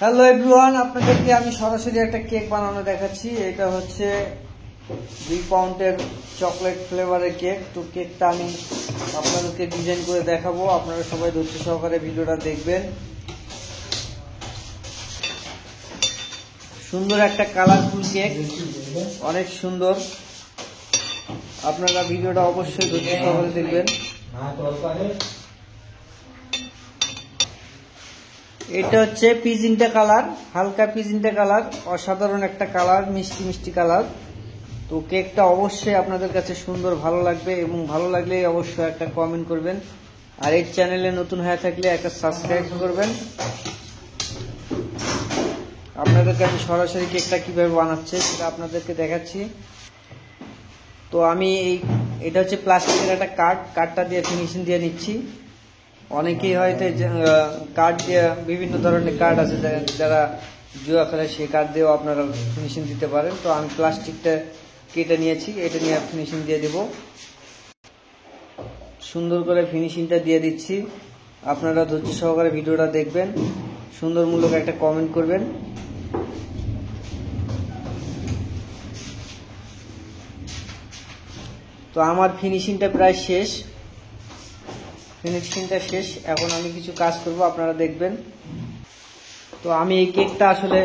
Hello everyone, আপনাদেরকে আমি সরাসরি একটা কেক বানানো দেখাচ্ছি। এটা হচ্ছে 2 পাউন্ডের চকলেট ফ্লেভারের কেক। তো কেকটা আমি আপনাদেরকে ডিজাইন করে দেখাবো, আপনারা সবাই ধৈর্য সহকারে ভিডিওটা দেখবেন। সুন্দর একটা কালারফুল কেক, অনেক সুন্দর। আপনারা ভিডিওটা অবশ্যই ধৈর্য সহকারে দেখবেন। এটা হচ্ছে পিজিনটা কালার, হালকা পিজিনটা কালার, অসাধারণ একটা কালার, মিষ্টি মিষ্টি কালার। তো কেকটা অবশ্যই আপনাদের কাছে সুন্দর ভালো লাগবে, এবং ভালো লাগলে অবশ্যই একটা কমেন্ট করবেন। আর এই চ্যানেলে নতুন হয়ে থাকলে একটা সাবস্ক্রাইব করবেন। আপনাদেরকে আমি সরাসরি কেকটা কিভাবে বানাচ্ছে সেটা আপনাদেরকে দেখাচ্ছি। তো আমি এটা হচ্ছে প্লাস্টিকের একটা কার্ডটা দিয়ে ফিনিশিং দিয়ে নিচ্ছি। অনেকেই হয়তো কার্ড দিয়ে, বিভিন্ন ধরনের কার্ড আছে যারা জুয়া খেলে, সেই কার্ড দিয়েও আপনারা ফিনিশিং দিতে পারেন। তো আমি প্লাস্টিকটা কেটে নিয়েছি, এটা নিয়ে ফিনিশিং দিয়ে দেব। সুন্দর করে ফিনিশিংটা দিয়ে দিচ্ছি। আপনারা ধৈর্য সহকারে ভিডিওটা দেখবেন, সুন্দরমূলক একটা কমেন্ট করবেন। তো আমার ফিনিশিংটা প্রায় শেষ, এখন আমি কিছু কাজ করব, আপনারা দেখবেন। তো আমি এই কেকটা আসলে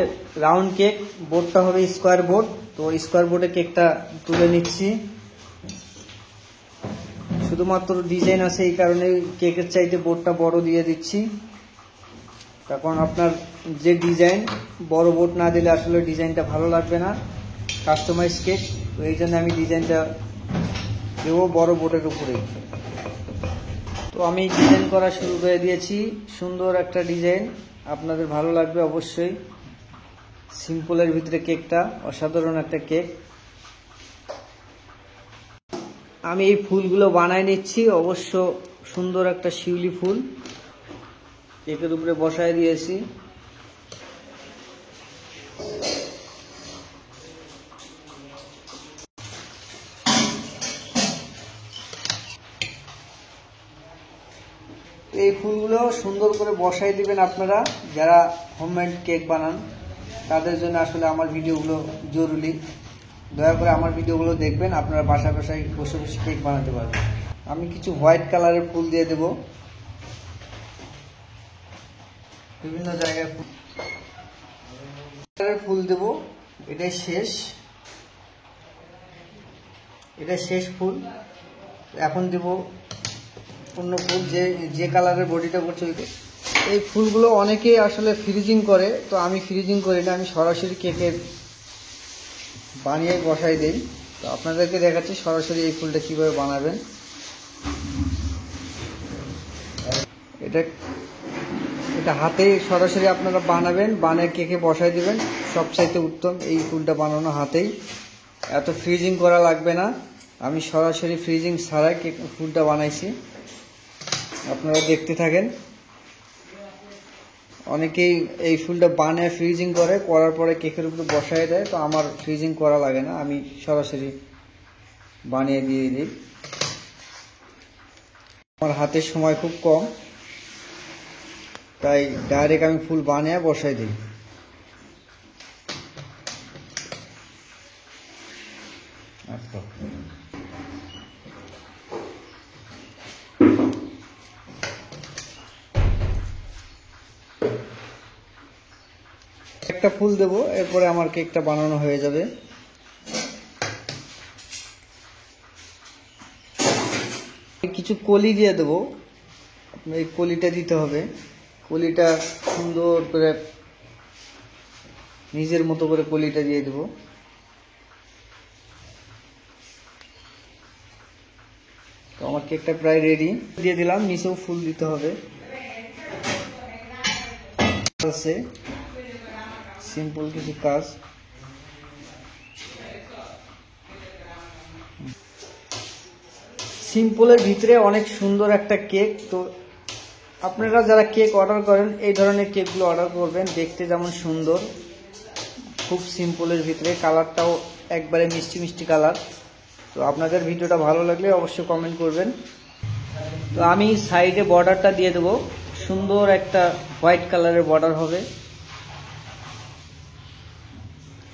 রাউন্ড কেক, বোর্ডটা হবে স্কোয়ার বোর্ড। তো স্কোয়ার বোর্ডে কেকটা তুলে নিচ্ছি। শুধুমাত্র ডিজাইন আছে, এই কারণে কেকের চাইতে বোর্ডটা বড় দিয়ে দিচ্ছি। তখন আপনার যে ডিজাইন, বড় বোর্ড না দিলে আসলে ডিজাইনটা ভালো লাগবে না, কাস্টমাইজ কেক। তো এই জন্য আমি ডিজাইনটা দেবো বড় বোর্ডের উপরেই। তো আমি ডিজাইন করা শুরু করে দিয়েছি, সুন্দর একটা ডিজাইন, আপনাদের ভালো লাগবে অবশ্যই। সিম্পলের ভিতরে কেকটা অসাধারণ একটা কেক। আমি এই ফুলগুলো বানায় নিচ্ছি, অবশ্য সুন্দর একটা শিউলি ফুল কেকের উপরে বসায় দিয়েছি। এই ফুলগুলো সুন্দর করে বসাই দিবেন আপনারা যারা হোমমেড কেক বানান, তাদের জন্য আসলে আমার ভিডিওগুলো জরুরি। দয়া করে আমার ভিডিওগুলো দেখবেন, আপনারা বাসায় বসে বসে কেক বানাতে পারবেন। আমি কিছু হোয়াইট কালারের ফুল দিয়ে দেব, বিভিন্ন জায়গায় ফুল দেব। এটাই শেষ ফুল। এখন দেব অন্য ফুল, যে কালারের বডিটা করছে। এই ফুলগুলো অনেকেই আসলে ফ্রিজিং করে, তো আমি ফ্রিজিং করি না, আমি সরাসরি কেকে বানিয়ে বসাই দেই। তো আপনাদেরকে দেখাচ্ছি সরাসরি এই ফুলটা কিভাবে বানাবেন। এটা হাতে সরাসরি আপনারা বানাবেন, বানিয়ে কেকে বসাই দিবেন। সবচাইতে উত্তম এই ফুলটা বানানো হাতেই, এত ফ্রিজিং করা লাগবে না। আমি সরাসরি ফ্রিজিং ছাড়াই কেক ফুলটা বানাইছি, আপনারা দেখতে থাকেন। অনেকেই এই ফুলটা বানিয়ে ফ্রিজিং করে, করার পরে কেকের উপরে বসায় দেয়। তো আমার ফ্রিজিং করা লাগে না, আমি সরাসরি বানিয়ে দিয়ে দিই। আমার হাতের সময় খুব কম, তাই ডাইরেক্ট আমি ফুল বানিয়ে বসাই দিই। আচ্ছা, একটা ফুল দেব, এরপরে আমার কেকটা বানানো হয়ে যাবে। কিছু কলি দিয়ে দেবো, আপনার এই কলিটা দিতে হবে। কলিটা সুন্দর করে নিজের মতো করে কলিটা দিয়ে দেব। তো আমার কেকটা প্রায় রেডি, দিয়ে দিলাম। নিচেও ফুল দিতে হবে। সিম্পল কিছু কাজ। সিম্পলের ভিতরে অনেক সুন্দর একটা কেক। তো আপনারা যারা কেক অর্ডার করেন, এই ধরনের কেকগুলো অর্ডার করবেন। দেখতে যেমন সুন্দর, খুব সিম্পলের ভিতরে, কালারটাও একবারে মিষ্টি মিষ্টি কালার। তো আপনাদের ভিডিওটা ভালো লাগলে অবশ্যই কমেন্ট করবেন। তো আমি সাইডে বর্ডারটা দিয়ে দেবো, সুন্দর একটা হোয়াইট কালারের বর্ডার হবে।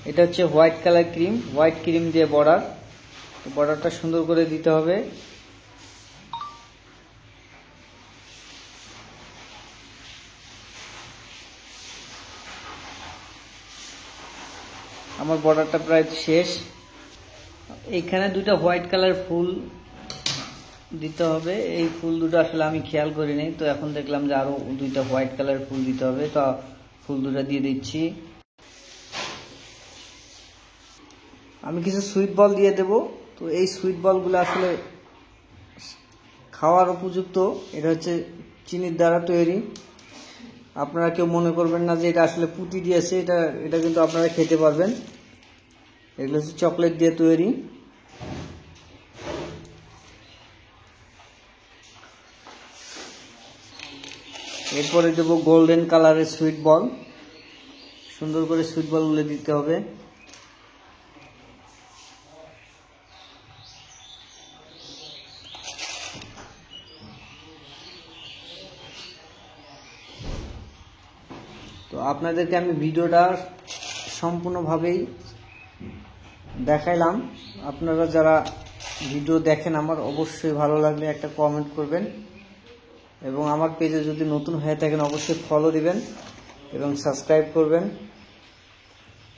এটা হচ্ছে white colour cream, white cream দিয়ে বর্ডার। বর্ডারটা সুন্দর করে দিতে হবে। আমার বর্ডারটা প্রায় শেষ। এইখানে দুটো হোয়াইট কালার ফুল দিতে হবে। এই ফুল দুটো আসলে আমি খেয়াল করিনি, তো এখন দেখলাম যে আরো দুইটা হোয়াইট কালার ফুল দিতে হবে, তো ফুল দুটো দিয়ে দিচ্ছি। আমি কিছু সুইট বল দিয়ে দেব। তো এই সুইট বলগুলো আসলে খাওয়ার উপযুক্ত। এটা হচ্ছে চিনির দ্বারা তৈরি। আপনারা কেউ মনে করবেন না যে এটা আসলে পুঁতি দিয়েছে, এটা কিন্তু আপনারা খেতে পারবেন। এগুলো হচ্ছে চকলেট দিয়ে তৈরি। এরপরে দেবো গোল্ডেন কালারের সুইট বল। সুন্দর করে সুইট বলগুলো দিতে হবে। তো আপনাদেরকে আমি ভিডিওটা সম্পূর্ণভাবেই দেখাইলাম। আপনারা যারা ভিডিও দেখেন আমার, অবশ্যই ভালো লাগলে একটা কমেন্ট করবেন, এবং আমার পেজে যদি নতুন হয়ে থাকেন অবশ্যই ফলো দিবেন এবং সাবস্ক্রাইব করবেন।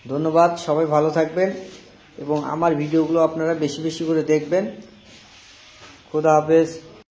ধন্যবাদ, সবাই ভালো থাকবেন এবং আমার ভিডিওগুলো আপনারা বেশি বেশি করে দেখবেন। খোদা হাফেজ।